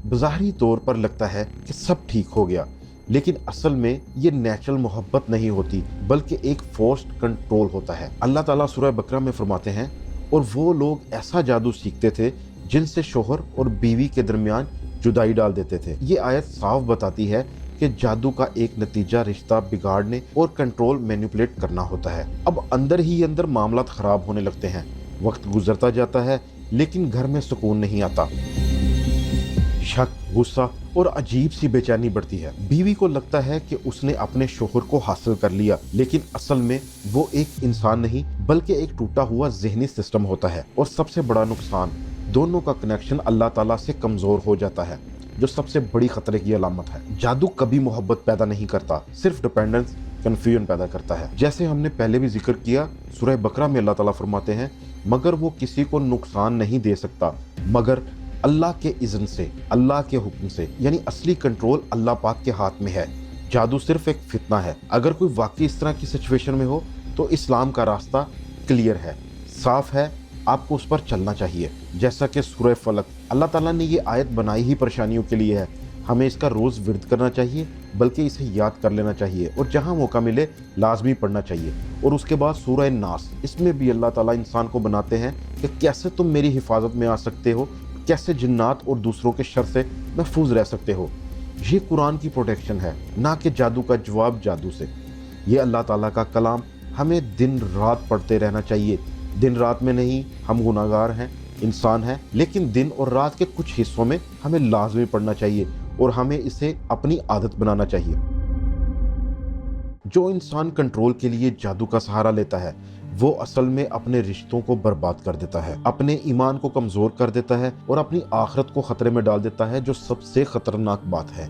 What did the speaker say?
बज़ाहिरी तौर पर लगता है कि सब ठीक हो गया, लेकिन असल में ये नेचुरल मोहब्बत नहीं होती बल्कि एक फोर्स्ड कंट्रोल होता है। अल्लाह ताला सूरह बकरा में फरमाते हैं, और वो लोग ऐसा जादू सीखते थे जिनसे शोहर और बीवी के दरमियान जुदाई डाल देते थे। ये आयत साफ बताती है कि जादू का एक नतीजा रिश्ता बिगाड़ने और कंट्रोल मैनिपुलेट करना होता है। अब अंदर ही अंदर मामला खराब होने लगते हैं, वक्त गुजरता जाता है लेकिन घर में सुकून नहीं आता। शक, गुस्सा और अजीब सी बेचैनी बढ़ती है। बीवी को लगता है कि उसने अपने शोहर को हासिल कर लिया, लेकिन असल में वो एक इंसान नहीं बल्कि एक टूटा हुआ ज़हनी सिस्टम होता है। और सबसे बड़ा नुकसान, दोनों का कनेक्शन अल्लाह ताला से कमज़ोर हो जाता है, जो सबसे बड़ी खतरे की अलामत है। जादू कभी मोहब्बत पैदा नहीं करता, सिर्फ डिपेंडेंस, कन्फ्यूजन पैदा करता है। जैसे हमने पहले भी जिक्र किया, सूरह बकरा में अल्लाह ताला फरमाते हैं, मगर वो किसी को नुकसान नहीं दे सकता मगर अल्लाह के इज़्न से, अल्लाह के हुक्म से। यानी असली कंट्रोल अल्लाह पाक के हाथ में है। जादू सिर्फ एक फितना है। अगर कोई वाकई इस तरह की सिचुएशन में हो तो इस्लाम का रास्ता क्लियर है, साफ है, आपको उस पर चलना चाहिए। जैसा कि सूरह फलक, अल्लाह ताला ने ये आयत बनाई ही परेशानियों के लिए है। हमें इसका रोज़ विर्द करना चाहिए, बल्कि इसे याद कर लेना चाहिए और जहाँ मौका मिले लाजमी पढ़ना चाहिए। और उसके बाद सूरह नास, इसमें भी अल्लाह ताला इंसान को बनाते हैं कि कैसे तुम मेरी हिफाजत में आ सकते हो, कैसे जिन्नात और दूसरों के शर से महफूज रह सकते हो। ये कुरान की प्रोटेक्शन है, ना कि जादू का जवाब जादू से। ये अल्लाह ताला का कलाम हमें दिन रात पढ़ते रहना चाहिए। दिन रात में नहीं, हम गुनाहगार हैं, इंसान हैं, लेकिन दिन और रात के कुछ हिस्सों में हमें लाजमी पढ़ना चाहिए और हमें इसे अपनी आदत बनाना चाहिए। जो इंसान कंट्रोल के लिए जादू का सहारा लेता है वो असल में अपने रिश्तों को बर्बाद कर देता है, अपने ईमान को कमजोर कर देता है और अपनी आखिरत को खतरे में डाल देता है, जो सबसे खतरनाक बात है।